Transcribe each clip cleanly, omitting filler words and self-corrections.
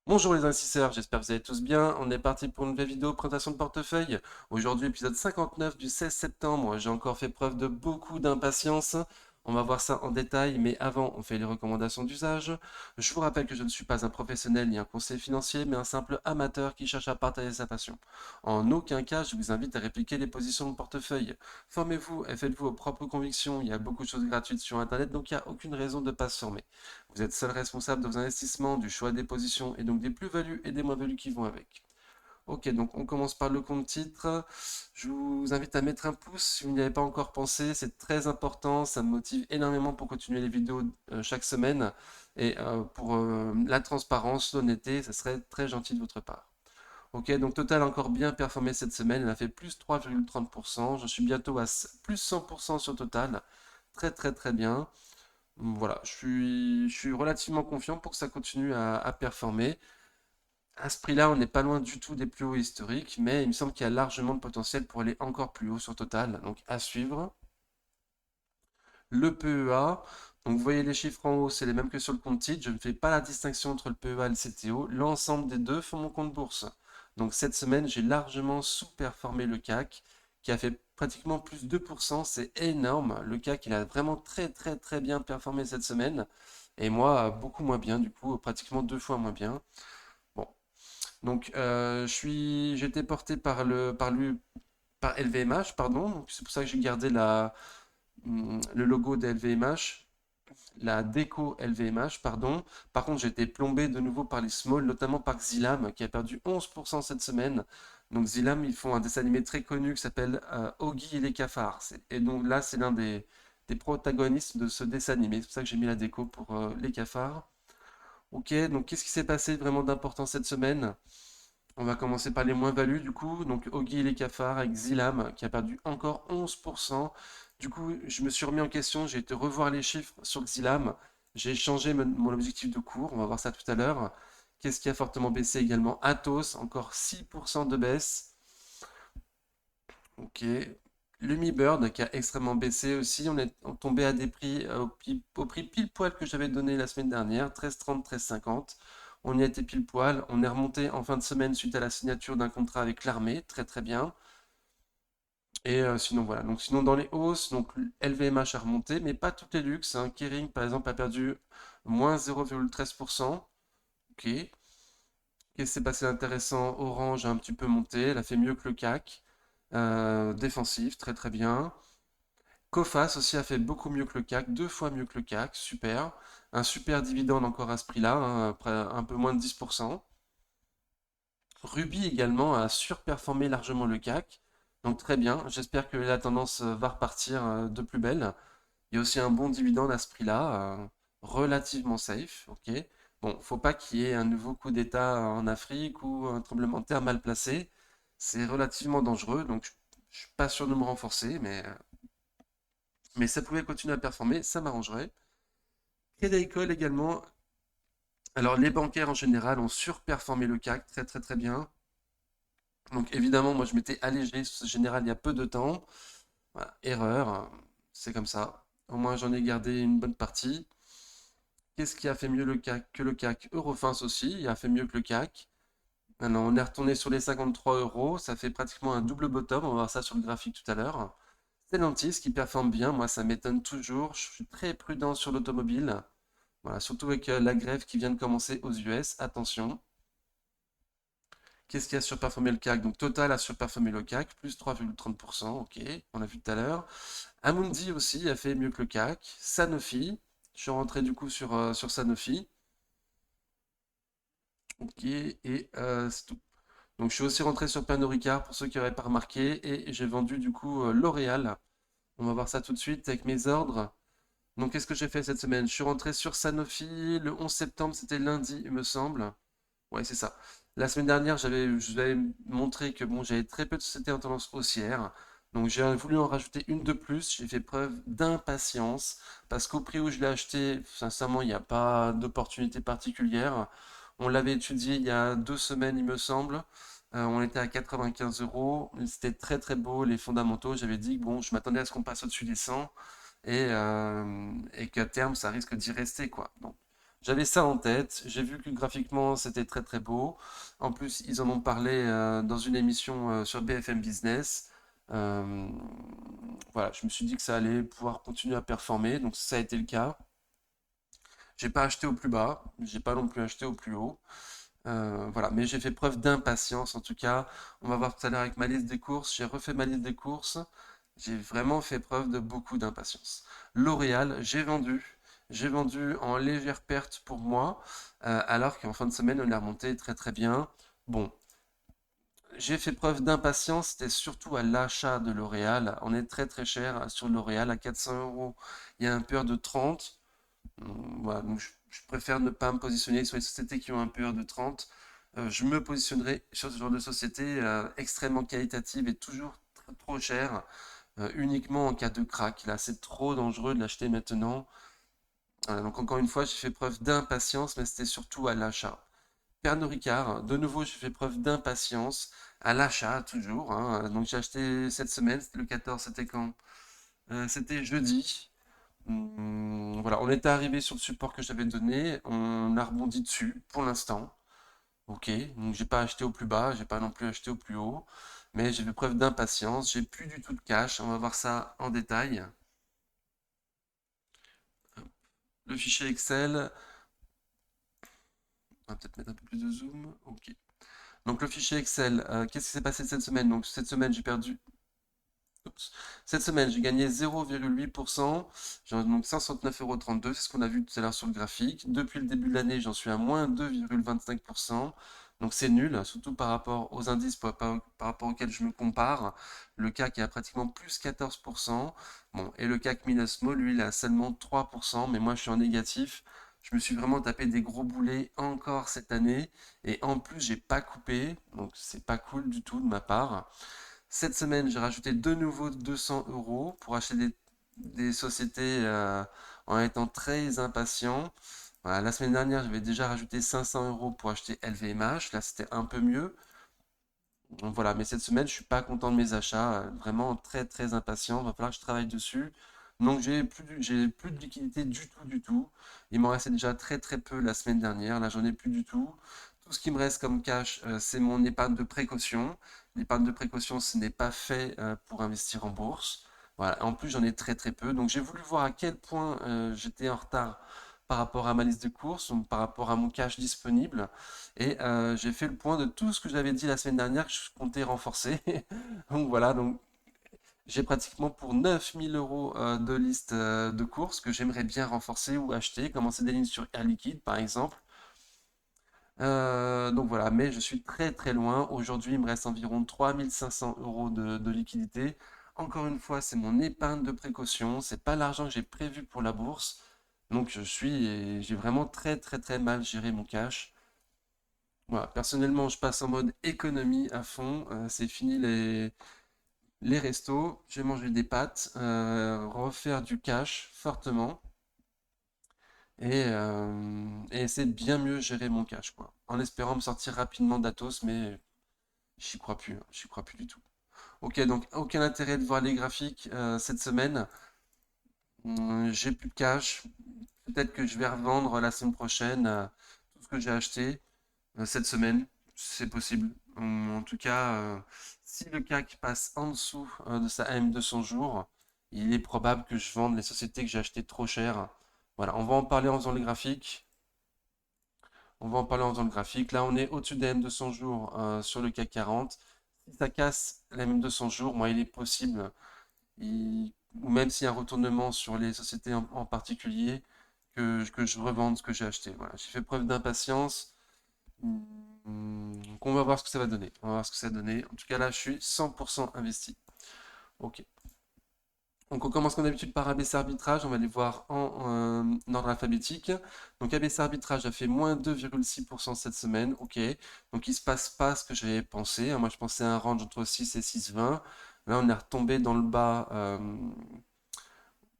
Bonjour les investisseurs, j'espère que vous allez tous bien. On est parti pour une nouvelle vidéo présentation de portefeuille. Aujourd'hui, épisode 59 du 16 septembre. J'ai encore fait preuve de beaucoup d'impatience. On va voir ça en détail, mais avant, on fait les recommandations d'usage. Je vous rappelle que je ne suis pas un professionnel ni un conseiller financier, mais un simple amateur qui cherche à partager sa passion. En aucun cas, je vous invite à répliquer les positions de portefeuille. Formez-vous et faites-vous vos propres convictions. Il y a beaucoup de choses gratuites sur Internet, donc il n'y a aucune raison de ne pas se former. Vous êtes seul responsable de vos investissements, du choix des positions et donc des plus-values et des moins-values qui vont avec. Ok, donc on commence par le compte titre. Je vous invite à mettre un pouce si vous n'y avez pas encore pensé. C'est très important, ça me motive énormément pour continuer les vidéos chaque semaine. Et pour la transparence, l'honnêteté, ça serait très gentil de votre part. Ok, donc Total a encore bien performé cette semaine. Elle a fait plus 3,30%. Je suis bientôt à plus 100% sur Total. Très très très bien. Voilà, je suis relativement confiant pour que ça continue à performer. À ce prix-là, on n'est pas loin du tout des plus hauts historiques, mais il me semble qu'il y a largement de potentiel pour aller encore plus haut sur Total. Donc à suivre. Le PEA, donc vous voyez les chiffres en haut, c'est les mêmes que sur le compte titre. Je ne fais pas la distinction entre le PEA et le CTO. L'ensemble des deux font mon compte bourse. Donc cette semaine, j'ai largement sous-performé le CAC, qui a fait pratiquement plus de 2%. C'est énorme. Le CAC, il a vraiment très très très bien performé cette semaine. Et moi, beaucoup moins bien, du coup, pratiquement deux fois moins bien. Bon, donc j'étais porté par LVMH, pardon. Donc, c'est pour ça que j'ai gardé le logo de LVMH, la déco LVMH, pardon. Par contre, j'ai été plombé de nouveau par les small, notamment par Xilam, qui a perdu 11% cette semaine. Donc Xilam, ils font un dessin animé très connu qui s'appelle Oggy et les cafards. Et donc là, c'est l'un des protagonistes de ce dessin animé. C'est pour ça que j'ai mis la déco pour les cafards. Ok, donc qu'est-ce qui s'est passé vraiment d'important cette semaine? On va commencer par les moins-values du coup. Donc Oggy et les cafards avec Xilam qui a perdu encore 11%. Du coup, je me suis remis en question, j'ai été revoir les chiffres sur Xilam. J'ai changé mon objectif de cours, on va voir ça tout à l'heure. Qu'est-ce qui a fortement baissé également? Atos, encore 6% de baisse. Ok. Lumibird qui a extrêmement baissé aussi. On est tombé à des prix au prix pile poil que j'avais donné la semaine dernière, 13,30, 13,50. On y a été pile poil. On est remonté en fin de semaine suite à la signature d'un contrat avec l'armée, très très bien. Et sinon voilà. Donc sinon dans les hausses, donc LVMH a remonté, mais pas toutes les luxes, hein. Kering par exemple a perdu moins 0,13%. Ok. Qu'est-ce qui s'est passé d'intéressant? Orange a un petit peu monté, elle a fait mieux que le CAC. Défensif, très très bien. Coface aussi a fait beaucoup mieux que le CAC, deux fois mieux que le CAC, super. Un super dividende encore à ce prix-là, hein, après un peu moins de 10%. Ruby également a surperformé largement le CAC, donc très bien. J'espère que la tendance va repartir de plus belle. Il y a aussi un bon dividende à ce prix-là, relativement safe, ok. Bon, faut pas qu'il y ait un nouveau coup d'État en Afrique ou un tremblement de terre mal placé. C'est relativement dangereux, donc je suis pas sûr de me renforcer, mais ça pouvait continuer à performer, ça m'arrangerait. Crédit Agricole également. Alors les bancaires en général ont surperformé le CAC très très très bien. Donc évidemment, moi je m'étais allégé sur ce général il y a peu de temps. Voilà, erreur, c'est comme ça. Au moins j'en ai gardé une bonne partie. Qu'est-ce qui a fait mieux le CAC que le CAC? Eurofins aussi, il a fait mieux que le CAC. Maintenant, on est retourné sur les 53 euros, ça fait pratiquement un double bottom, on va voir ça sur le graphique tout à l'heure. Stellantis qui performe bien, moi ça m'étonne toujours, je suis très prudent sur l'automobile. Voilà, surtout avec la grève qui vient de commencer aux US, attention. Qu'est-ce qui a surperformé le CAC? Donc Total a surperformé le CAC, plus 3,30%, ok, on l'a vu tout à l'heure. Amundi aussi a fait mieux que le CAC. Sanofi, je suis rentré du coup sur Sanofi, ok, et c'est tout. Donc je suis aussi rentré sur Pernod Ricard pour ceux qui n'auraient pas remarqué, et j'ai vendu du coup L'Oréal. On va voir ça tout de suite avec mes ordres. Donc qu'est-ce que j'ai fait cette semaine? Je suis rentré sur Sanofi le 11 septembre, c'était lundi, il me semble. Ouais, c'est ça. La semaine dernière, je vous avais montré que bon, j'avais très peu de sociétés en tendance haussière. Donc j'ai voulu en rajouter une de plus. J'ai fait preuve d'impatience parce qu'au prix où je l'ai acheté, sincèrement, il n'y a pas d'opportunité particulière. On l'avait étudié il y a 2 semaines, il me semble. On était à 95 euros. C'était très très beau, les fondamentaux. J'avais dit que bon, je m'attendais à ce qu'on passe au-dessus des 100 et qu'à terme, ça risque d'y rester, quoi. Donc, J'avais ça en tête. J'ai vu que graphiquement, c'était très très beau. En plus, ils en ont parlé dans une émission sur BFM Business. Euh, voilà, je me suis dit que ça allait pouvoir continuer à performer. Donc ça a été le cas. J'ai pas acheté au plus bas, j'ai pas non plus acheté au plus haut. Voilà, mais j'ai fait preuve d'impatience en tout cas. On va voir tout à l'heure avec ma liste des courses. J'ai refait ma liste des courses. J'ai vraiment fait preuve de beaucoup d'impatience. L'Oréal, j'ai vendu. J'ai vendu en légère perte pour moi, alors qu'en fin de semaine, on est remonté très très bien. Bon, j'ai fait preuve d'impatience, c'était surtout à l'achat de L'Oréal. On est très très cher sur L'Oréal à 400 euros. Il y a un peur de 30. Voilà, donc je préfère ne pas me positionner sur les sociétés qui ont un PER de 30. Je me positionnerai sur ce genre de société extrêmement qualitative et toujours trop chère, uniquement en cas de crack. Là, c'est trop dangereux de l'acheter maintenant. Donc encore une fois, j'ai fait preuve d'impatience, mais c'était surtout à l'achat. Pernod Ricard, de nouveau, j'ai fait preuve d'impatience à l'achat, toujours, hein. Donc j'ai acheté cette semaine, c'était le 14, c'était quand? C'était jeudi. Voilà, on était arrivé sur le support que j'avais donné, on a rebondi dessus pour l'instant. Ok, donc j'ai pas acheté au plus bas, j'ai pas non plus acheté au plus haut, mais j'ai fait preuve d'impatience, j'ai plus du tout de cash, on va voir ça en détail. Le fichier Excel, on va peut-être mettre un peu plus de zoom. Ok. Donc le fichier Excel, qu'est-ce qui s'est passé cette semaine? Donc cette semaine j'ai perdu. Oups. Cette semaine, j'ai gagné 0,8%. J'ai donc 509,32 €. C'est ce qu'on a vu tout à l'heure sur le graphique. Depuis le début de l'année, j'en suis à moins 2,25%. Donc c'est nul, surtout par rapport aux indices par rapport auxquels je me compare. Le CAC est à pratiquement plus 14%. Bon, et le CAC Minus Small, lui, il est à seulement 3%. Mais moi, je suis en négatif. Je me suis vraiment tapé des gros boulets encore cette année. Et en plus, j'ai pas coupé. Donc c'est pas cool du tout de ma part. Cette semaine, j'ai rajouté de nouveau 200 euros pour acheter des sociétés en étant très impatient. Voilà, la semaine dernière, j'avais déjà rajouté 500 euros pour acheter LVMH. Là, c'était un peu mieux. Donc voilà, mais cette semaine, je suis pas content de mes achats. Vraiment très très impatient. Il va falloir que je travaille dessus. Donc j'ai plus de liquidité du tout, du tout. Il m'en restait déjà très très peu la semaine dernière. Là, j'en ai plus du tout. Tout ce qui me reste comme cash, c'est mon épargne de précaution. L'épargne de précaution, ce n'est pas fait pour investir en bourse. Voilà. En plus, j'en ai très très peu. Donc j'ai voulu voir à quel point j'étais en retard par rapport à ma liste de courses, donc par rapport à mon cash disponible. Et j'ai fait le point de tout ce que j'avais dit la semaine dernière que je comptais renforcer. Donc voilà, donc j'ai pratiquement pour 9000 euros de liste de courses que j'aimerais bien renforcer ou acheter, commencer des lignes sur Air Liquide par exemple. Donc voilà, mais je suis très très loin. Aujourd'hui, il me reste environ 3500 euros de liquidité. Encore une fois, c'est mon épargne de précaution, c'est pas l'argent que j'ai prévu pour la bourse. Donc j'ai vraiment très très très mal géré mon cash. Voilà, personnellement, je passe en mode économie à fond. C'est fini les restos. Je vais manger des pâtes, refaire du cash fortement et essayer de bien mieux gérer mon cash, quoi. En espérant me sortir rapidement d'Atos, mais j'y crois plus, hein, j'y crois plus du tout. Ok, donc aucun intérêt de voir les graphiques cette semaine. J'ai plus de cash. Peut-être que je vais revendre la semaine prochaine tout ce que j'ai acheté. Cette semaine, c'est possible. En tout cas, si le CAC passe en dessous de sa AM de 100 jours, il est probable que je vende les sociétés que j'ai achetées trop cher. Voilà, on va en parler en faisant le graphique. On va en parler en faisant le graphique. Là, on est au-dessus des AM de 100 jours sur le CAC 40. Si ça casse la AM de 100 jours, moi, il est possible, ou même s'il y a un retournement sur les sociétés en particulier, que je revende ce que j'ai acheté. Voilà, j'ai fait preuve d'impatience. Donc on va voir ce que ça va donner. On va voir ce que ça va donner. En tout cas, là, je suis 100% investi. Ok. Donc on commence comme d'habitude par ABC arbitrage. On va les voir en ordre alphabétique. Donc ABC arbitrage a fait moins 2,6% cette semaine. Ok. Donc il se passe pas ce que j'avais pensé, hein. Moi, je pensais à un range entre 6 et 6,20. Là, on est retombé dans le bas,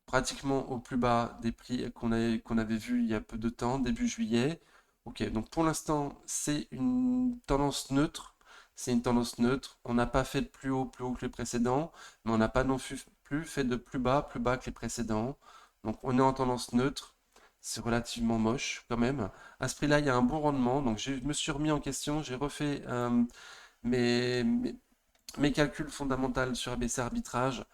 pratiquement au plus bas des prix qu'on avait vu il y a peu de temps, début juillet. Ok, donc pour l'instant, c'est une tendance neutre. C'est une tendance neutre. On n'a pas fait de plus haut que les précédents, mais on n'a pas non plus fait de plus bas que les précédents. Donc on est en tendance neutre. C'est relativement moche quand même. À ce prix-là, il y a un bon rendement. Donc je me suis remis en question, j'ai refait mes, mes- mes calculs fondamentaux sur ABC Arbitrage.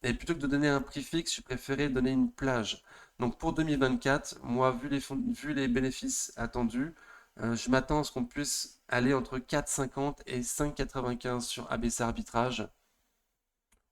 Et plutôt que de donner un prix fixe, je préférais donner une plage. Donc pour 2024, moi, vu les bénéfices attendus, je m'attends à ce qu'on puisse aller entre 4,50 et 5,95 sur ABC Arbitrage.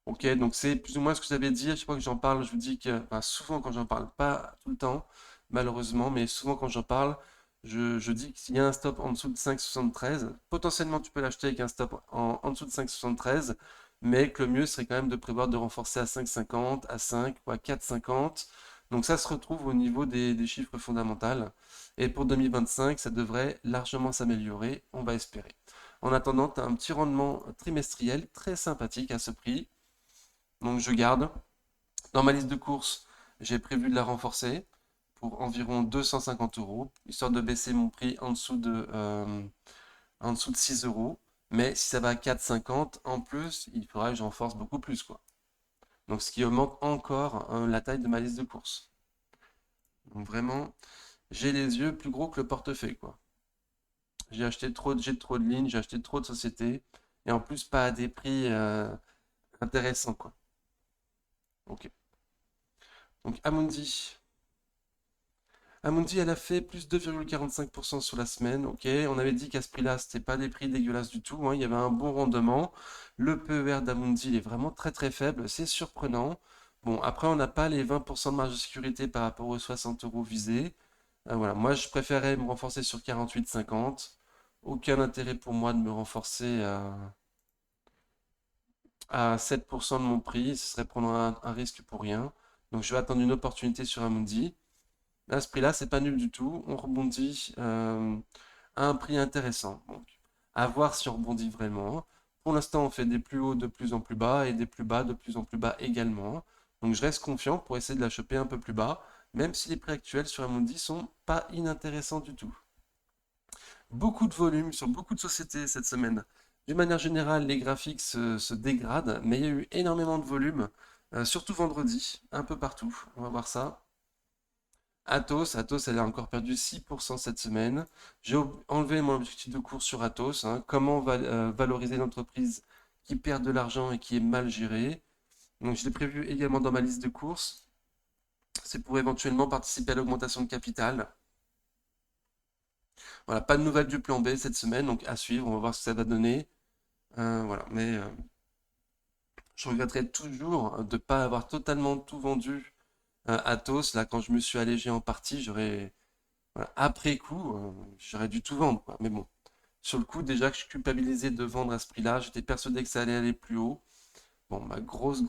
Ok, donc c'est plus ou moins ce que j'avais dit. À chaque fois que j'en parle, je vous dis que, enfin, souvent quand j'en parle, pas tout le temps, malheureusement, mais souvent quand j'en parle, je dis qu'il y a un stop en dessous de 5,73. Potentiellement, tu peux l'acheter avec un stop en dessous de 5,73, mais que le mieux serait quand même de prévoir de renforcer à 5,50, à 5 ou à 4,50. Donc ça se retrouve au niveau des chiffres fondamentaux. Et pour 2025, ça devrait largement s'améliorer, on va espérer. En attendant, tu as un petit rendement trimestriel très sympathique à ce prix. Donc je garde. Dans ma liste de courses, j'ai prévu de la renforcer pour environ 250 euros, histoire de baisser mon prix en dessous de 6 euros. Mais si ça va à 4,50, en plus, il faudra que je renforce beaucoup plus, quoi. Donc ce qui augmente encore la taille de ma liste de courses. Donc vraiment, j'ai les yeux plus gros que le portefeuille, quoi. J'ai trop de lignes, j'ai acheté trop de sociétés, et en plus pas à des prix intéressants, quoi. Ok. Donc Amundi. Amundi, elle a fait plus 2,45% sur la semaine. Ok, on avait dit qu'à ce prix-là, c'était pas des prix dégueulasses du tout, hein. Il y avait un bon rendement. Le PER d'Amundi, il est vraiment très très faible. C'est surprenant. Bon, après, on n'a pas les 20% de marge de sécurité par rapport aux 60 euros visés. Voilà, moi, je préférais me renforcer sur 48,50. Aucun intérêt pour moi de me renforcer à 7% de mon prix. Ce serait prendre un risque pour rien. Donc, je vais attendre une opportunité sur Amundi. À ce prix-là, c'est pas nul du tout. On rebondit à un prix intéressant. Donc, à voir si on rebondit vraiment. Pour l'instant, on fait des plus hauts de plus en plus bas et des plus bas de plus en plus bas également. Donc, je reste confiant pour essayer de la choper un peu plus bas, même si les prix actuels sur Amundi sont pas inintéressants du tout. Beaucoup de volume sur beaucoup de sociétés cette semaine. D'une manière générale, les graphiques se dégradent, mais il y a eu énormément de volume, surtout vendredi, un peu partout. On va voir ça. Atos, elle a encore perdu 6% cette semaine. J'ai enlevé mon objectif de cours sur Atos, hein. Comment valoriser une entreprise qui perd de l'argent et qui est mal gérée. Donc je l'ai prévu également dans ma liste de courses. C'est pour éventuellement participer à l'augmentation de capital. Voilà, pas de nouvelles du plan B cette semaine, donc à suivre, on va voir ce que ça va donner. Voilà, mais je regretterai toujours de ne pas avoir totalement tout vendu Atos. Là, quand je me suis allégé en partie, voilà, après coup, j'aurais dû tout vendre, quoi. Mais bon, sur le coup, déjà que je suis culpabilisé de vendre à ce prix-là, j'étais persuadé que ça allait aller plus haut. Bon, ma grosse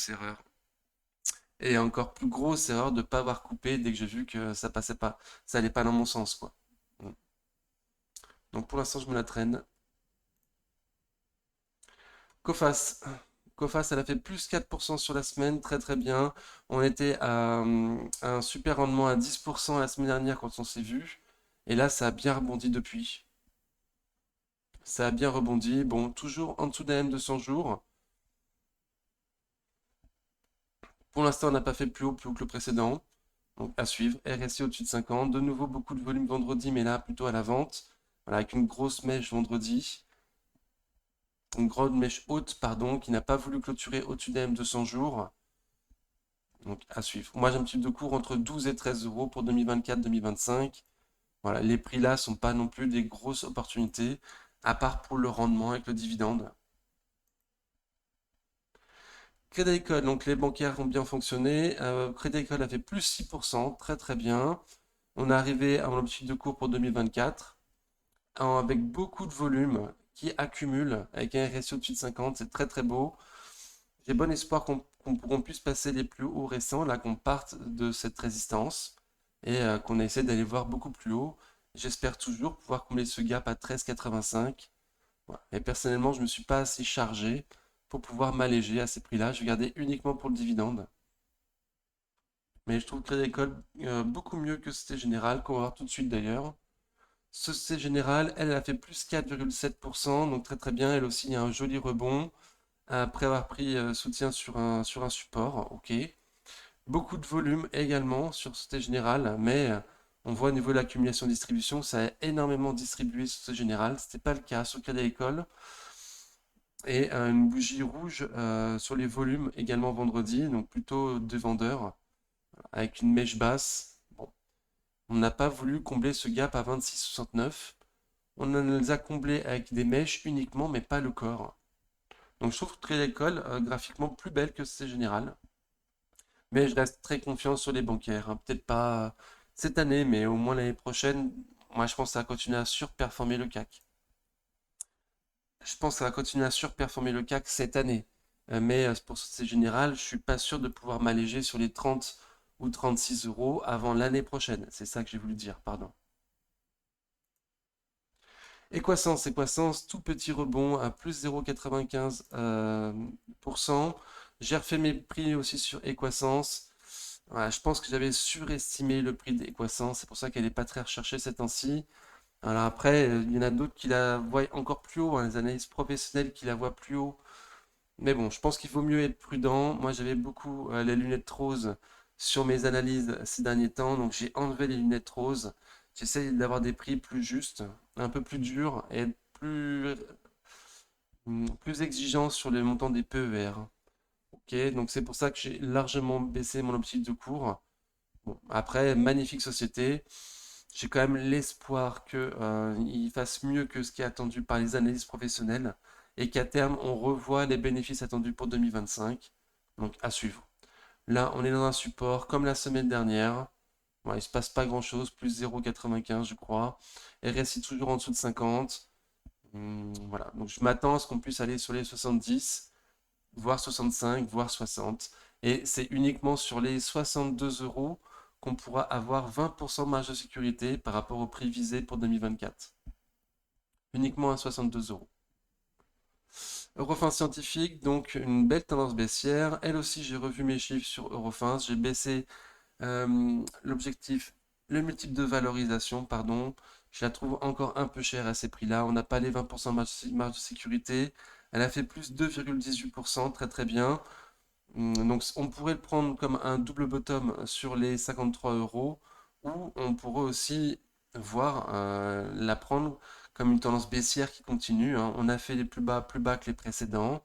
erreur. Et encore plus grosse erreur de ne pas avoir coupé dès que j'ai vu que ça passait pas, ça allait pas dans mon sens, quoi. Bon. Donc pour l'instant, je me la traîne. Coface. Coface, elle a fait plus 4% sur la semaine, très très bien. On était à un super rendement à 10% la semaine dernière quand on s'est vu. Et là, ça a bien rebondi depuis. Ça a bien rebondi. Bon, toujours en dessous d'un M200 jours. Pour l'instant, on n'a pas fait plus haut que le précédent. Donc à suivre. RSI au-dessus de 50. De nouveau, beaucoup de volume vendredi, mais là, plutôt à la vente. Voilà, avec une grosse mèche vendredi. Une grande mèche haute, pardon, qui n'a pas voulu clôturer au-dessus d'un M200 jours. Donc à suivre. Moi, j'ai un petit de cours entre 12 et 13 euros pour 2024-2025. Voilà, les prix là sont pas non plus des grosses opportunités, à part pour le rendement avec le dividende. Crédit Agricole, donc les bancaires ont bien fonctionné. Crédit Agricole a fait plus 6%, très très bien. On est arrivé à mon objectif de cours pour 2024, avec beaucoup de volume qui accumule, avec un RSI au-dessus de 50, c'est très très beau. J'ai bon espoir qu'on puisse passer les plus hauts récents, là qu'on parte de cette résistance et qu'on essaie d'aller voir beaucoup plus haut. J'espère toujours pouvoir combler ce gap à 13,85. Voilà. Et personnellement, je ne me suis pas assez chargé pour pouvoir m'alléger à ces prix-là. Je vais garder uniquement pour le dividende. Mais je trouve Crédit Agricole beaucoup mieux que Société Générale, qu'on va voir tout de suite d'ailleurs. Société Générale, elle, a fait plus 4,7%, donc très très bien. Elle aussi, il y a un joli rebond après avoir pris soutien sur un support. Ok. Beaucoup de volume également sur Société Générale, mais on voit au niveau de l'accumulation distribution, ça a énormément distribué sur Société Générale. Ce n'était pas le cas sur Crédit Agricole. Et une bougie rouge sur les volumes également vendredi, donc plutôt deux vendeurs, avec une mèche basse. Bon, on n'a pas voulu combler ce gap à 26,69. On les a comblés avec des mèches uniquement, mais pas le corps. Donc je trouve Crédit Agricole graphiquement plus belle que Société Générale. Mais je reste très confiant sur les bancaires, hein. Peut-être pas cette année, mais au moins l'année prochaine. Moi, je pense que ça va continuer à surperformer le CAC. Je pense que ça va continuer à surperformer le CAC cette année. Mais pour Société Générale, je suis pas sûr de pouvoir m'alléger sur les 30 ou 36 euros avant l'année prochaine. C'est ça que j'ai voulu dire, pardon. Equasens, tout petit rebond à plus 0,95%. J'ai refait mes prix aussi sur Equasens. Voilà, je pense que j'avais surestimé le prix d'Equasens, c'est pour ça qu'elle n'est pas très recherchée ces temps-ci. Alors après, il y en a d'autres qui la voient encore plus haut, hein, les analystes professionnels qui la voient plus haut. Mais bon, je pense qu'il vaut mieux être prudent. Moi, j'avais beaucoup les lunettes roses sur mes analyses ces derniers temps, donc j'ai enlevé les lunettes roses. J'essaye d'avoir des prix plus justes, un peu plus durs et être plus exigeant sur les montants des PER. Ok, donc c'est pour ça que j'ai largement baissé mon objectif de cours. Bon, après, magnifique société. J'ai quand même l'espoir qu'il fasse mieux que ce qui est attendu par les analystes professionnels et qu'à terme, on revoit les bénéfices attendus pour 2025. Donc, à suivre. Là, on est dans un support comme la semaine dernière. Ouais, il ne se passe pas grand-chose, plus 0,95 je crois. RSI toujours en dessous de 50. Voilà, donc je m'attends à ce qu'on puisse aller sur les 70, voire 65, voire 60. Et c'est uniquement sur les 62 euros qu'on pourra avoir 20% de marge de sécurité par rapport au prix visé pour 2024. Uniquement à 62 euros. Eurofins Scientifique, donc une belle tendance baissière. Elle aussi, j'ai revu mes chiffres sur Eurofins. J'ai baissé l'objectif, le multiple de valorisation, pardon. Je la trouve encore un peu chère à ces prix-là. On n'a pas les 20% de marge de sécurité. Elle a fait plus 2,18%, très très bien. Donc on pourrait le prendre comme un double bottom sur les 53 euros ou on pourrait aussi voir la prendre comme une tendance baissière qui continue, hein. On a fait les plus bas que les précédents.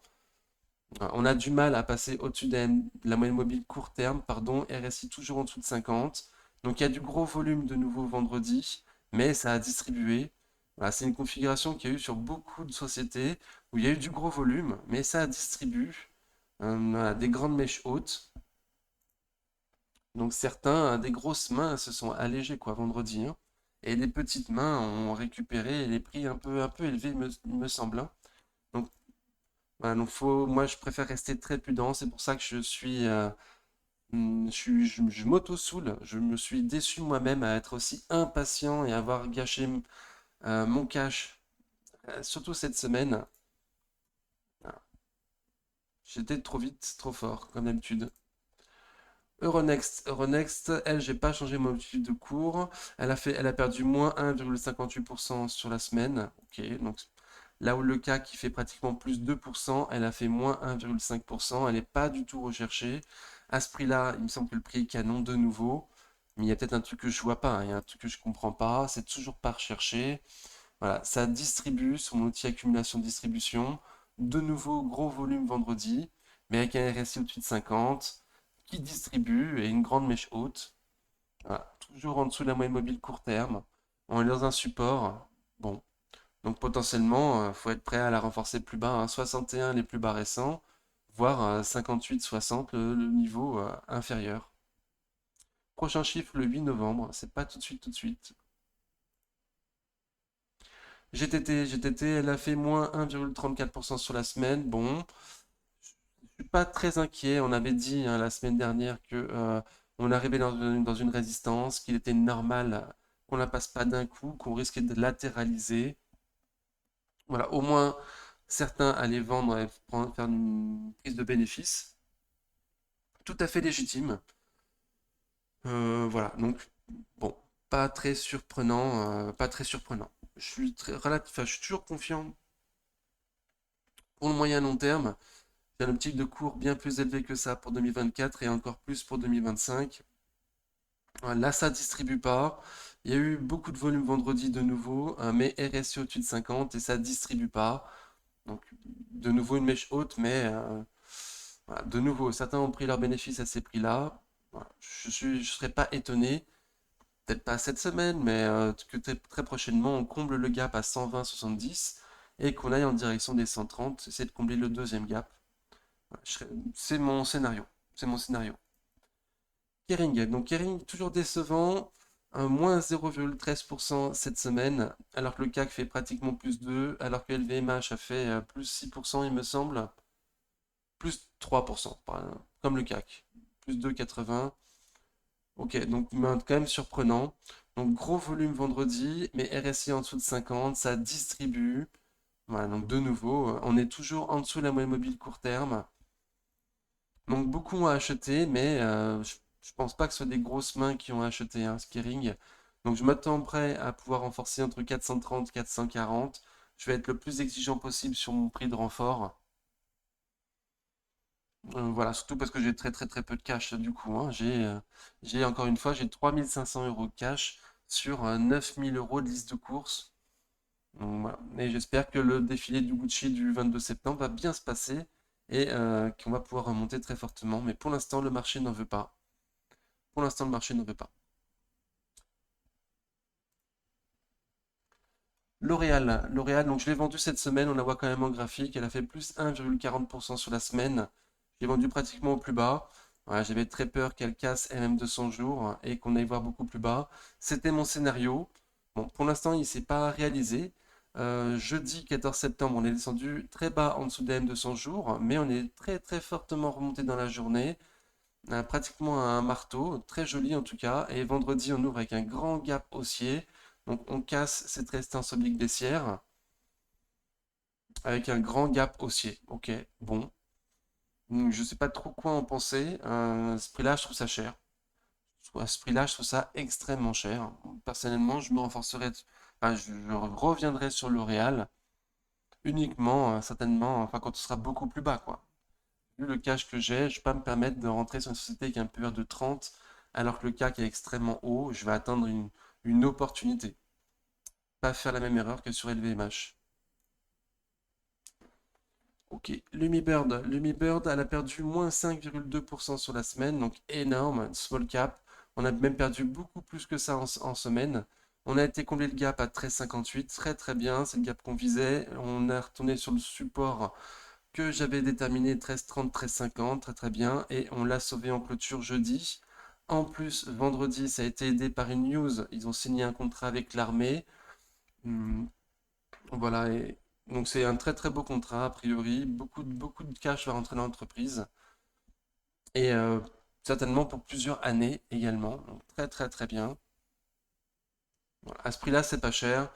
On a du mal à passer au-dessus de la moyenne mobile court terme, pardon, RSI toujours en dessous de 50. Donc il y a du gros volume de nouveau vendredi, mais ça a distribué. Voilà, c'est une configuration qu'il y a eu sur beaucoup de sociétés où il y a eu du gros volume, mais ça distribue. Voilà, des grandes mèches hautes. Donc certains, des grosses mains se sont allégées quoi vendredi, hein. Et les petites mains ont récupéré les prix un peu élevés, il me semble, hein. Donc, voilà, donc moi je préfère rester très prudent. C'est pour ça que je m'auto-soule. Je me suis déçu moi-même à être aussi impatient et avoir gâché mon cash, surtout cette semaine. Voilà. J'étais trop vite, trop fort, comme d'habitude. Euronext, elle, j'ai pas changé mon objectif de cours. Elle a perdu moins 1,58% sur la semaine. Ok, donc là où le CAC qui fait pratiquement plus 2%, elle a fait moins 1,5%. Elle n'est pas du tout recherchée. À ce prix-là, il me semble que le prix est canon de nouveau. Mais il y a peut-être un truc que je vois pas, hein. Il y a un truc que je comprends pas. C'est toujours pas recherché. Voilà, ça distribue son outil accumulation-distribution. De nouveau, gros volume vendredi, mais avec un RSI au-dessus de 50 qui distribue et une grande mèche haute. Voilà, toujours en dessous de la moyenne mobile court terme. On est dans un support. Bon, donc potentiellement, il faut être prêt à la renforcer plus bas, hein. 61 les plus bas récents, voire 58-60 le niveau inférieur. Prochain chiffre le 8 novembre, c'est pas tout de suite, tout de suite. GTT, elle a fait moins 1,34% sur la semaine. Bon, je suis pas très inquiet. On avait dit hein, la semaine dernière que on arrivait dans une résistance, qu'il était normal qu'on la passe pas d'un coup, qu'on risquait de latéraliser. Voilà, au moins certains allaient vendre et faire une prise de bénéfice. Tout à fait légitime. Voilà, donc bon, pas très surprenant, pas très surprenant. Je suis toujours confiant pour le moyen long terme. J'ai un optique de cours bien plus élevé que ça pour 2024 et encore plus pour 2025. Là, ça distribue pas. Il y a eu beaucoup de volume vendredi de nouveau, mais RSI au-dessus de 50 et ça distribue pas. Donc, de nouveau une mèche haute, mais voilà, de nouveau, certains ont pris leurs bénéfices à ces prix-là. Voilà, je serais pas étonné, peut-être pas cette semaine, mais que très prochainement, on comble le gap à 120,70 et qu'on aille en direction des 130, essayer de combler le deuxième gap. Voilà, c'est mon scénario. C'est mon scénario. Kering. Donc Kering, toujours décevant, un moins 0,13% cette semaine, alors que le CAC fait pratiquement plus 2, alors que LVMH a fait plus 6%, il me semble, plus 3%, comme le CAC, plus 2,80. Ok, donc quand même surprenant. Donc gros volume vendredi, mais RSI en dessous de 50, ça distribue. Voilà, donc de nouveau, on est toujours en dessous de la moyenne mobile court terme. Donc beaucoup ont acheté, mais je pense pas que ce soit des grosses mains qui ont acheté un Kering. Donc je m'attends prêt à pouvoir renforcer entre 430 et 440. Je vais être le plus exigeant possible sur mon prix de renfort. Voilà, surtout parce que j'ai très très très peu de cash du coup, hein. J'ai encore une fois, j'ai 3 500 € de cash sur 9 000 € de liste de courses. Donc, voilà. Et j'espère que le défilé du Gucci du 22 septembre va bien se passer et qu'on va pouvoir remonter très fortement. Mais pour l'instant, le marché n'en veut pas. Pour l'instant, le marché n'en veut pas. L'Oréal, donc je l'ai vendu cette semaine, on la voit quand même en graphique, elle a fait plus 1,40% sur la semaine. Je l'ai vendu pratiquement au plus bas. Voilà, j'avais très peur qu'elle casse MM 200 jours et qu'on aille voir beaucoup plus bas. C'était mon scénario. Bon, pour l'instant, il ne s'est pas réalisé. Jeudi 14 septembre, on est descendu très bas en dessous des M 200 jours, mais on est très très fortement remonté dans la journée. Pratiquement un marteau, très joli en tout cas. Et vendredi, on ouvre avec un grand gap haussier. Donc on casse cette résistance oblique baissière avec un grand gap haussier. Ok, bon. Je ne sais pas trop quoi en penser. Ce prix-là, je trouve ça cher. À ce prix-là, je trouve ça extrêmement cher. Personnellement, je me renforcerai, enfin, je reviendrai sur L'Oréal uniquement, certainement, enfin, quand ce sera beaucoup plus bas, quoi. Vu le cash que j'ai, je ne vais pas me permettre de rentrer sur une société qui a un PER de 30, alors que le CAC est extrêmement haut. Je vais attendre une opportunité. Pas faire la même erreur que sur LVMH. Ok, Lumibird, elle a perdu moins 5,2% sur la semaine, donc énorme, small cap. On a même perdu beaucoup plus que ça en semaine. On a été comblé le gap à 13,58, très très bien, c'est le gap qu'on visait. On a retourné sur le support que j'avais déterminé 13,30, 13,50, très très bien, et on l'a sauvé en clôture jeudi. En plus, vendredi, ça a été aidé par une news, ils ont signé un contrat avec l'armée. Hmm, voilà, et donc c'est un très très beau contrat, a priori. Beaucoup de cash va rentrer dans l'entreprise. Et certainement pour plusieurs années également. Donc très très très bien. Voilà, à ce prix-là, c'est pas cher.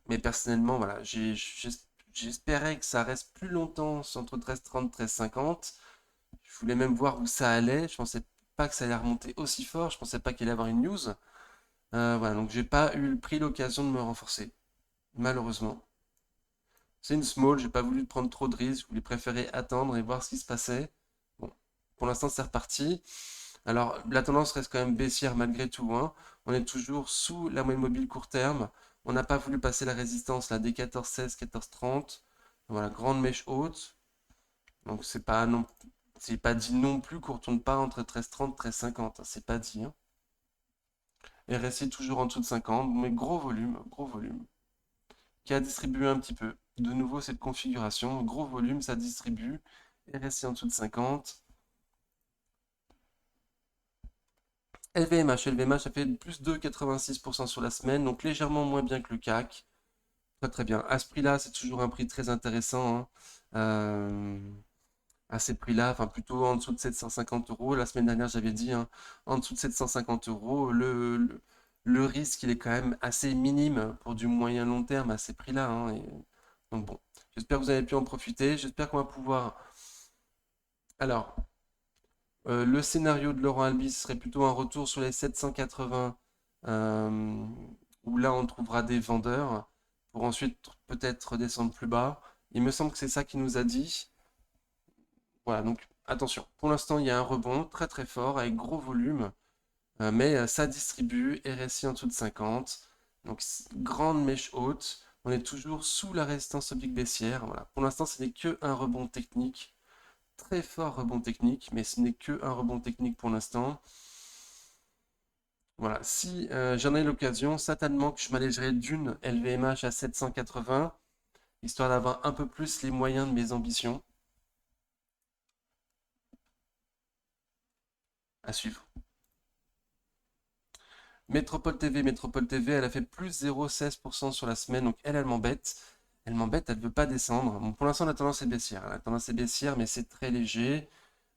Mais personnellement, voilà, j'espérais que ça reste plus longtemps entre 13,30 13,50. Je voulais même voir où ça allait. Je pensais pas que ça allait remonter aussi fort. Je pensais pas qu'il allait y avoir une news. Voilà, donc j'ai pas pris l'occasion de me renforcer. Malheureusement. C'est une small, j'ai pas voulu prendre trop de risques, je voulais préférer attendre et voir ce qui se passait. Bon, pour l'instant c'est reparti. Alors la tendance reste quand même baissière malgré tout, hein. On est toujours sous la moyenne mobile court terme. On n'a pas voulu passer la résistance là des 14,16, 14,30. Voilà, grande mèche haute. Donc c'est pas dit non plus qu'on retourne pas entre 13,30 13,50, hein. C'est pas dit, hein. RSI toujours en dessous de 50, mais gros volume, gros volume, qui a distribué un petit peu. De nouveau, cette configuration, gros volume, ça distribue. RSI en dessous de 50. LVMH a fait plus de 86% sur la semaine, donc légèrement moins bien que le CAC. Très très bien. À ce prix-là, c'est toujours un prix très intéressant, hein. Euh, à ces prix-là, enfin plutôt en dessous de 750 €. La semaine dernière, j'avais dit, hein, en dessous de 750 €, le risque, il est quand même assez minime pour du moyen long terme à ces prix-là, hein. Donc bon, j'espère que vous avez pu en profiter. J'espère qu'on va pouvoir. Alors, le scénario de Laurent Albis serait plutôt un retour sur les 780, euh, où là on trouvera des vendeurs pour ensuite peut-être redescendre plus bas. Il me semble que c'est ça qu'il nous a dit. Voilà, donc attention. Pour l'instant, il y a un rebond très très fort avec gros volume, mais ça distribue RSI en dessous de 50. Donc grande mèche haute. On est toujours sous la résistance oblique baissière. Voilà. Pour l'instant, ce n'est que un rebond technique. Très fort rebond technique, mais ce n'est que un rebond technique pour l'instant. Voilà, si j'en ai l'occasion, certainement que je m'allégerai d'une LVMH à 780, histoire d'avoir un peu plus les moyens de mes ambitions à suivre. Métropole TV, elle a fait plus 0,16% sur la semaine, donc elle m'embête. Elle m'embête, elle veut pas descendre. Bon, pour l'instant, la tendance est baissière. La tendance est baissière, mais c'est très léger.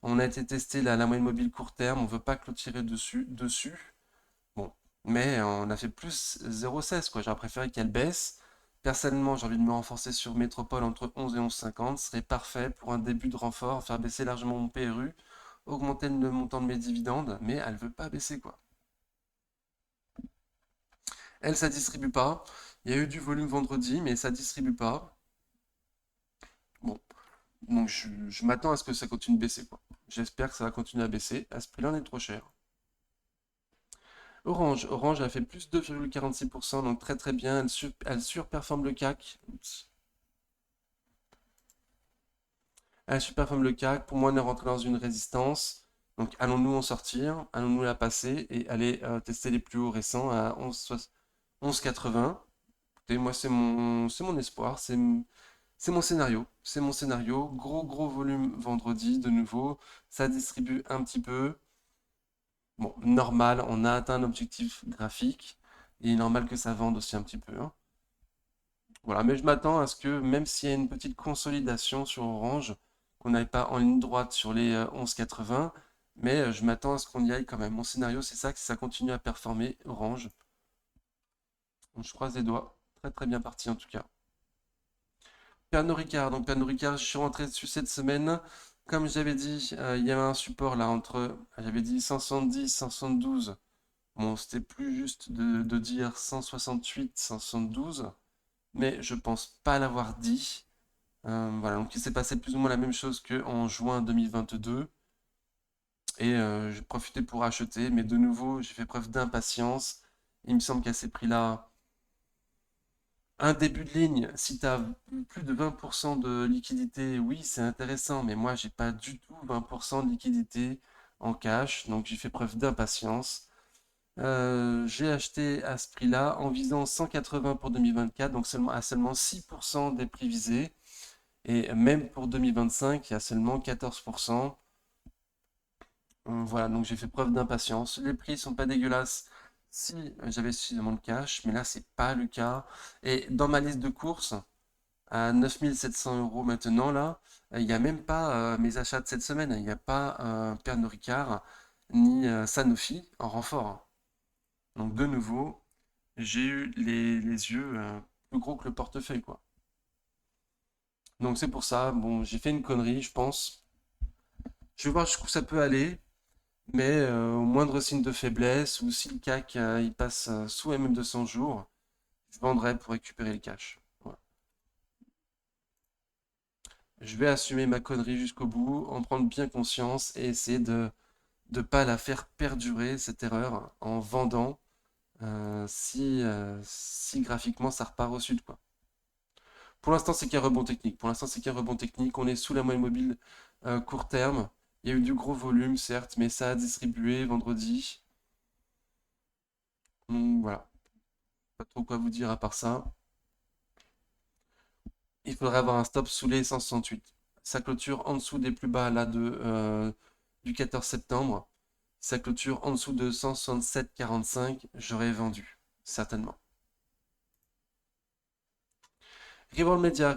On a été testé la moyenne mobile court terme, on veut pas clôturer dessus. Bon, mais on a fait plus 0,16 quoi. J'aurais préféré qu'elle baisse. Personnellement, j'ai envie de me renforcer sur Métropole entre 11 et 11,50. Ce serait parfait pour un début de renfort, faire baisser largement mon PRU, augmenter le montant de mes dividendes, mais elle veut pas baisser quoi. Elle, ça distribue pas. Il y a eu du volume vendredi, mais ça distribue pas. Bon, donc je m'attends à ce que ça continue de baisser quoi. J'espère que ça va continuer à baisser. À ce prix-là, on est trop cher. Orange a fait plus 2,46%, donc très très bien. Elle surperforme le CAC. Oups. Elle surperforme le CAC. Pour moi, on est rentré dans une résistance. Donc allons-nous en sortir, allons-nous la passer et aller tester les plus hauts récents à 11,80. Écoutez, moi, c'est mon espoir, c'est mon scénario. C'est mon scénario. Gros gros volume vendredi de nouveau. Ça distribue un petit peu. Bon, normal, on a atteint l'objectif graphique. Il est normal que ça vende aussi un petit peu, hein. Voilà, mais je m'attends à ce que même s'il y a une petite consolidation sur Orange, qu'on n'aille pas en ligne droite sur les 11,80, mais je m'attends à ce qu'on y aille quand même. Mon scénario, c'est ça, que si ça continue à performer, Orange. Donc, je croise les doigts. Très très bien parti en tout cas. Pernod Ricard, donc Pernod Ricard, je suis rentré dessus cette semaine. Comme j'avais dit, il y avait un support là entre, j'avais dit 170, 172. Bon, c'était plus juste de dire 168, 172, mais je pense pas l'avoir dit. Voilà, donc il s'est passé plus ou moins la même chose qu'en juin 2022. Et j'ai profité pour acheter, mais de nouveau, j'ai fait preuve d'impatience. Il me semble qu'à ces prix-là, un début de ligne, si tu as plus de 20% de liquidité, oui, c'est intéressant, mais moi, j'ai pas du tout 20% de liquidité en cash, donc j'ai fait preuve d'impatience. J'ai acheté à ce prix-là en visant 180 pour 2024, donc à seulement 6% des prix visés. Et même pour 2025, il y a seulement 14%. Voilà, donc j'ai fait preuve d'impatience. Les prix sont pas dégueulasses si j'avais suffisamment de cash, mais là, c'est pas le cas. Et dans ma liste de courses, à 9 700 € maintenant, là, il n'y a même pas mes achats de cette semaine. Il n'y a pas Pernod Ricard ni Sanofi en renfort. Donc, de nouveau, j'ai eu les yeux plus gros que le portefeuille, quoi. Donc, c'est pour ça, bon, j'ai fait une connerie, je pense. Je vais voir jusqu'où ça peut aller. Mais au moindre signe de faiblesse ou si le CAC il passe sous MM 200 jours, je vendrai pour récupérer le cash. Voilà. Je vais assumer ma connerie jusqu'au bout, en prendre bien conscience et essayer de ne pas la faire perdurer, cette erreur, en vendant si graphiquement ça repart au sud, quoi. Pour l'instant, c'est qu'un rebond technique. Pour l'instant, c'est qu'un rebond technique. On est sous la moyenne mobile court terme. Il y a eu du gros volume, certes, mais ça a distribué vendredi. Donc voilà, pas trop quoi vous dire à part ça. Il faudrait avoir un stop sous les 168. Sa clôture en dessous des plus bas là du 14 septembre. Sa clôture en dessous de 167,45, j'aurais vendu, certainement. Rival Media,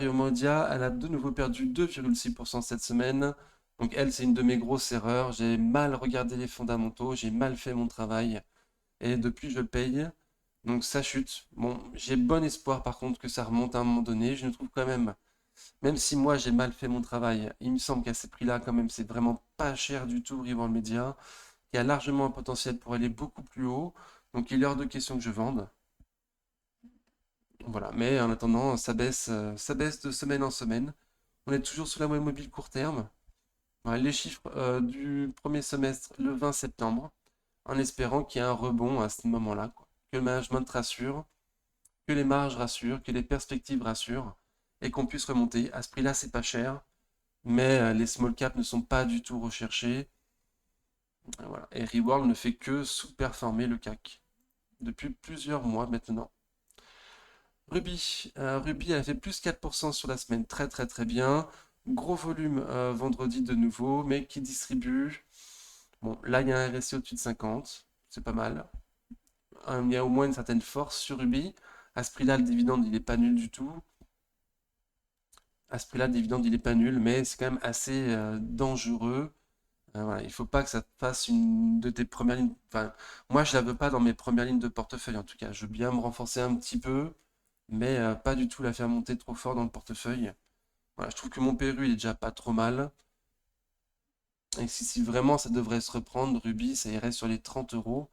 elle a de nouveau perdu 2,6% cette semaine. Donc elle, c'est une de mes grosses erreurs. J'ai mal regardé les fondamentaux, j'ai mal fait mon travail. Et depuis, je paye. Donc ça chute. Bon, j'ai bon espoir par contre que ça remonte à un moment donné. Je ne trouve quand même si moi j'ai mal fait mon travail, il me semble qu'à ces prix-là, quand même, c'est vraiment pas cher du tout, Rival Media, qui a largement un potentiel pour aller beaucoup plus haut. Donc il est hors de question que je vende. Voilà. Mais en attendant, ça baisse de semaine en semaine. On est toujours sous la moyenne mobile court terme. Ouais, les chiffres du premier semestre le 20 septembre, en espérant qu'il y ait un rebond à ce moment-là, quoi. Que le management rassure, que les marges rassurent, que les perspectives rassurent, et qu'on puisse remonter. À ce prix-là, c'est pas cher, mais les small caps ne sont pas du tout recherchés. Voilà. Et Reworld ne fait que sous-performer le CAC depuis plusieurs mois maintenant. Ruby, elle a fait plus 4% sur la semaine, très très très bien. Gros volume vendredi de nouveau, mais qui distribue. Bon, là il y a un RSI au-dessus de 50, c'est pas mal. Il y a au moins une certaine force sur Ruby. À ce prix-là, le dividende il est pas nul du tout. À ce prix-là, le dividende il est pas nul, mais c'est quand même assez dangereux. Voilà, il faut pas que ça te fasse une de tes premières lignes. Enfin, moi je la veux pas dans mes premières lignes de portefeuille en tout cas. Je veux bien me renforcer un petit peu, mais pas du tout la faire monter trop fort dans le portefeuille. Voilà, je trouve que mon PRU il est déjà pas trop mal. Et si vraiment ça devrait se reprendre, Ruby, ça irait sur les 30 euros.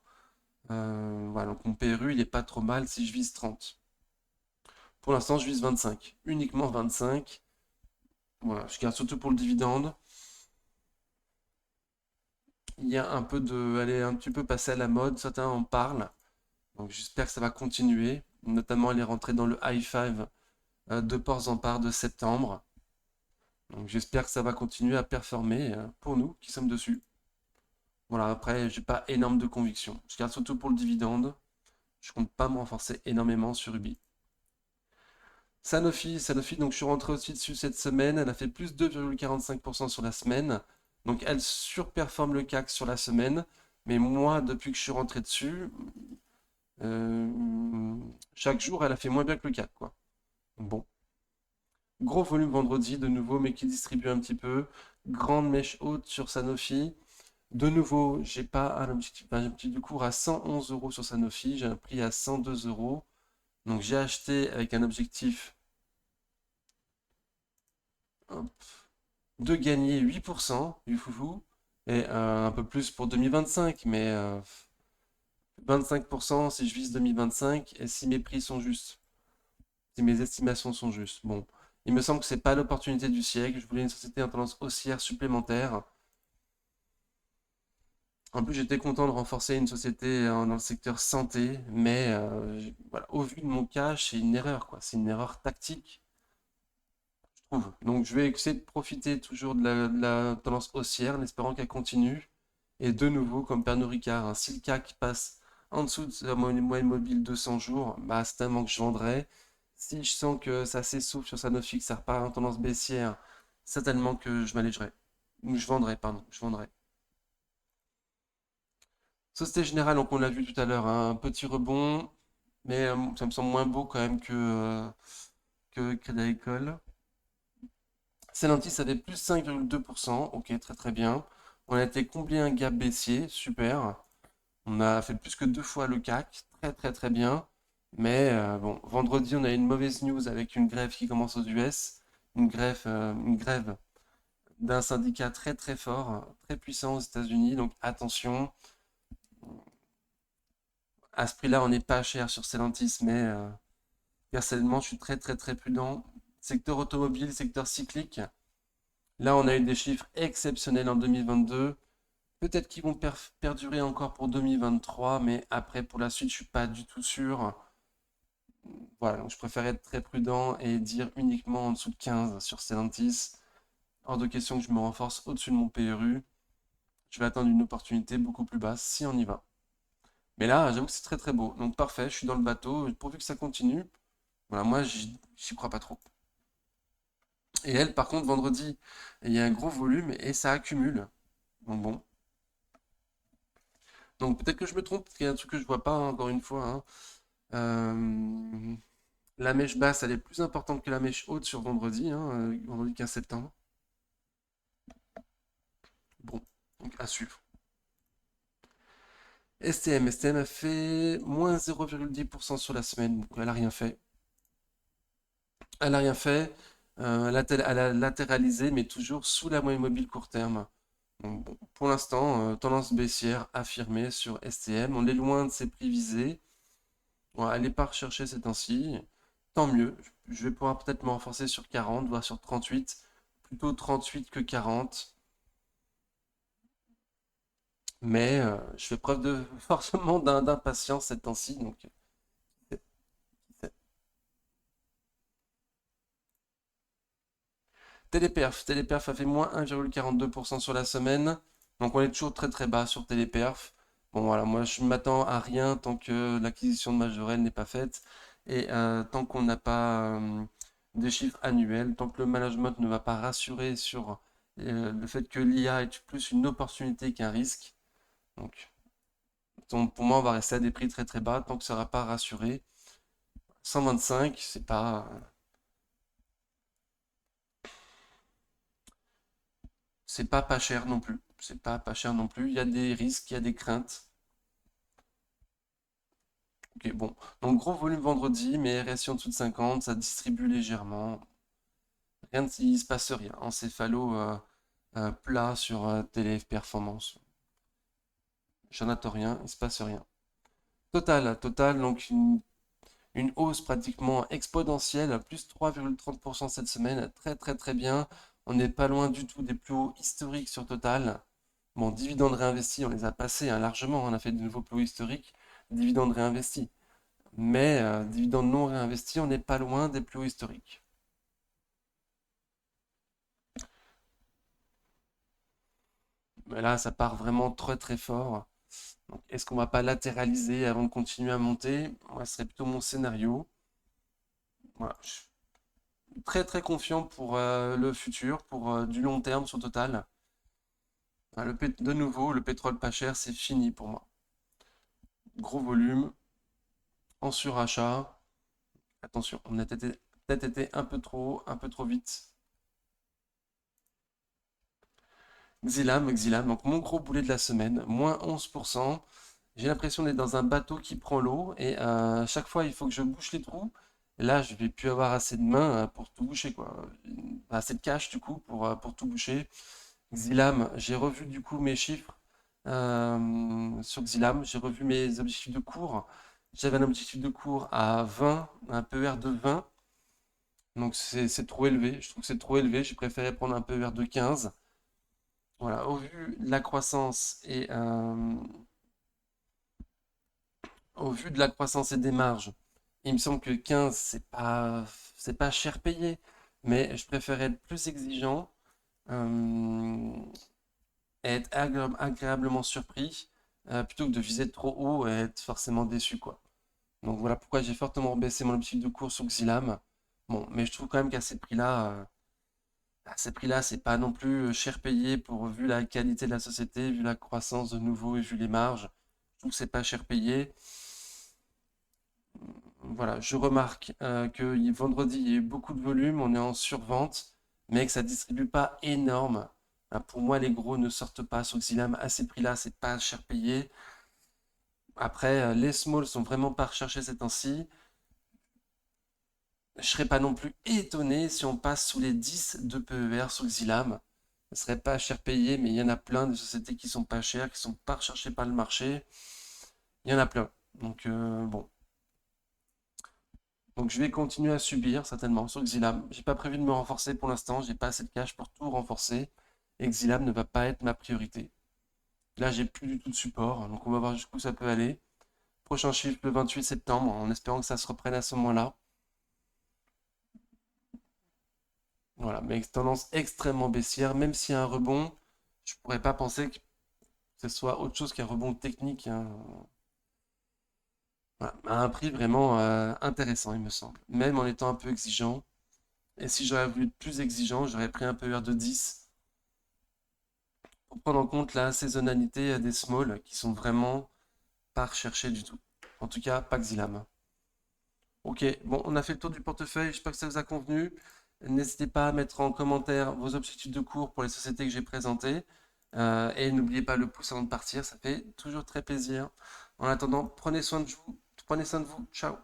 Voilà, donc mon PRU il est pas trop mal si je vise 30. Pour l'instant, je vise 25. Uniquement 25. Voilà, je garde surtout pour le dividende. Il y a un peu de. Elle est un petit peu passée à la mode, certains en parlent. Donc j'espère que ça va continuer. Notamment, elle est rentrée dans le high five de Ports en part de septembre. Donc j'espère que ça va continuer à performer pour nous qui sommes dessus. Voilà, après, j'ai pas énorme de conviction. Je garde surtout pour le dividende. Je compte pas me renforcer énormément sur Ubi. Sanofi, donc je suis rentré aussi dessus cette semaine. Elle a fait plus 2,45% sur la semaine. Donc elle surperforme le CAC sur la semaine. Mais moi, depuis que je suis rentré dessus, euh, chaque jour, elle a fait moins bien que le CAC, quoi. Bon. Gros volume vendredi, de nouveau, mais qui distribue un petit peu. Grande mèche haute sur Sanofi. De nouveau, j'ai pas un objectif, enfin, j'ai un petit du cours à 111 euros sur Sanofi. J'ai un prix à 102 euros. Donc j'ai acheté avec un objectif, hop, de gagner 8% du foufou. Et un peu plus pour 2025, mais 25% si je vise 2025 et si mes prix sont justes, si mes estimations sont justes. Bon, il me semble que c'est pas l'opportunité du siècle. Je voulais une société en tendance haussière supplémentaire. En plus, j'étais content de renforcer une société dans le secteur santé, mais voilà, au vu de mon cas, c'est une erreur, quoi. C'est une erreur tactique, je trouve. Donc, je vais essayer de profiter toujours de la tendance haussière en espérant qu'elle continue. Et de nouveau, comme Pernod Ricard, hein, si le CAC passe en dessous de la moyenne mobile 200 jours, bah, c'est un moment que je vendrai. Si je sens que ça s'essouffle sur Sanofi, que ça repart en tendance baissière, certainement que je m'allégerai. Ou je vendrai, pardon, je vendrai. Société Générale, donc on l'a vu tout à l'heure, hein, un petit rebond, mais ça me semble moins beau quand même que Crédit Agricole. Stellantis avait plus 5,2%, ok, très très bien. On a été comblé un gap baissier, super. On a fait plus que deux fois le CAC, très très très bien. Mais bon, vendredi, on a une mauvaise news avec une grève qui commence aux US, une grève d'un syndicat très très fort, très puissant aux États-Unis. Donc attention, à ce prix-là, on n'est pas cher sur Stellantis, mais personnellement, je suis très très très prudent. Secteur automobile, secteur cyclique. Là, on a eu des chiffres exceptionnels en 2022. Peut-être qu'ils vont perdurer encore pour 2023, mais après, pour la suite, je suis pas du tout sûr. Voilà, donc je préfère être très prudent et dire uniquement en dessous de 15 sur Stellantis. Hors de question que je me renforce au-dessus de mon PRU. Je vais attendre une opportunité beaucoup plus basse si on y va. Mais là, j'avoue que c'est très très beau. Donc parfait, je suis dans le bateau. Pourvu que ça continue. Voilà, moi, j'y crois pas trop. Et elle, par contre, vendredi, il y a un gros volume et ça accumule. Donc bon. Donc peut-être que je me trompe, qu'il y a un truc que je vois pas, hein, encore une fois, hein. La mèche basse, elle est plus importante que la mèche haute sur vendredi, hein, vendredi 15 septembre. Bon, donc à suivre. STM a fait moins 0,10% sur la semaine, donc elle a rien fait. Elle a rien fait. Elle a latéralisé, mais toujours sous la moyenne mobile court terme. Donc, bon, pour l'instant, tendance baissière affirmée sur STM. On est loin de ses prix visés. Voilà, elle n'est pas recherchée ces temps-ci. Tant mieux. Je vais pouvoir peut-être me renforcer sur 40, voire sur 38. Plutôt 38 que 40. Mais je fais preuve de forcément d'impatience ces temps-ci, donc c'est- c'est- Téléperf a fait moins 1,42% sur la semaine, donc on est toujours très très bas sur Téléperf. Bon voilà, moi je m'attends à rien tant que l'acquisition de Majorel n'est pas faite et tant qu'on n'a pas des chiffres annuels, tant que le management ne va pas rassurer sur le fait que l'IA est plus une opportunité qu'un risque. Donc pour moi, on va rester à des prix très très bas tant que ça ne sera pas rassuré. 125, c'est pas cher non plus. C'est pas cher non plus. Il y a des risques, il y a des craintes. Ok, bon. Donc gros volume vendredi, mais RSI en dessous de 50, ça distribue légèrement. Rien, il se passe rien. Encéphalo plat sur TLF Performance. J'en attends rien, il se passe rien. Total, donc une hausse pratiquement exponentielle, plus 3,30% cette semaine, très très très bien. On n'est pas loin du tout des plus hauts historiques sur Total. Bon, dividendes réinvestis, on les a passés hein, largement, on a fait de nouveaux plus hauts historiques, dividendes réinvestis. Mais dividendes non réinvestis, on n'est pas loin des plus hauts historiques. Mais là, ça part vraiment très très fort. Donc, est-ce qu'on va pas latéraliser avant de continuer à monter? Moi, ce serait plutôt mon scénario. Voilà, je suis très très confiant pour le futur, pour du long terme sur Total. Ah, de nouveau, le pétrole pas cher, c'est fini pour moi. Gros volume, en surachat. Attention, on a peut-être été un peu trop haut, un peu trop vite. Xilam, donc mon gros boulet de la semaine, moins 11%. J'ai l'impression d'être dans un bateau qui prend l'eau et à chaque fois il faut que je bouche les trous. Et là, je vais plus avoir assez de mains pour tout boucher, quoi. Assez de cash du coup pour tout boucher. Xilam, j'ai revu du coup mes chiffres sur Xilam, j'ai revu mes objectifs de cours. J'avais un objectif de cours à 20, un PER de 20, donc c'est trop élevé. Je trouve que c'est trop élevé. J'ai préféré prendre un PER de 15. Voilà, au vu de la croissance et au vu de la croissance et des marges, il me semble que 15, c'est pas cher payé, mais je préférais être plus exigeant euh, et être agréablement surpris plutôt que de viser trop haut et être forcément déçu, quoi. Donc voilà pourquoi j'ai fortement baissé mon objectif de cours sur Xilam. Bon, mais je trouve quand même qu'à ces prix-là, c'est pas non plus cher payé pour vu la qualité de la société, vu la croissance de nouveau et vu les marges. Je trouve que c'est pas cher payé. Voilà, je remarque que vendredi, il y a eu beaucoup de volume, on est en survente, mais que ça distribue pas énorme. Pour moi, les gros ne sortent pas sur Xylam à ces prix-là, c'est pas cher payé. Après, les smalls sont vraiment pas recherchés ces temps-ci. Je serais pas non plus étonné si on passe sous les 10 de PER sur Xylam. Ce serait pas cher payé, mais il y en a plein de sociétés qui sont pas chères, qui sont pas recherchées par le marché. Il y en a plein. Donc bon. Donc je vais continuer à subir certainement sur Xylam. J'ai pas prévu de me renforcer pour l'instant, j'ai pas assez de cash pour tout renforcer. Et Xylam ne va pas être ma priorité. Là j'ai plus du tout de support, donc on va voir jusqu'où ça peut aller. Prochain chiffre le 28 septembre, en espérant que ça se reprenne à ce moment-là. Voilà, mais tendance extrêmement baissière, même s'il y a un rebond, je pourrais pas penser que ce soit autre chose qu'un rebond technique, hein. Voilà, à un prix vraiment intéressant, il me semble. Même en étant un peu exigeant. Et si j'aurais voulu être plus exigeant, j'aurais pris un PER de 10 pour prendre en compte la saisonnalité des smalls qui sont vraiment pas recherchés du tout. En tout cas, pas Xilam. Ok, bon, on a fait le tour du portefeuille, j'espère que ça vous a convenu. N'hésitez pas à mettre en commentaire vos objectifs de cours pour les sociétés que j'ai présentées. Et n'oubliez pas le pouce avant de partir, ça fait toujours très plaisir. En attendant, prenez soin de vous, ciao.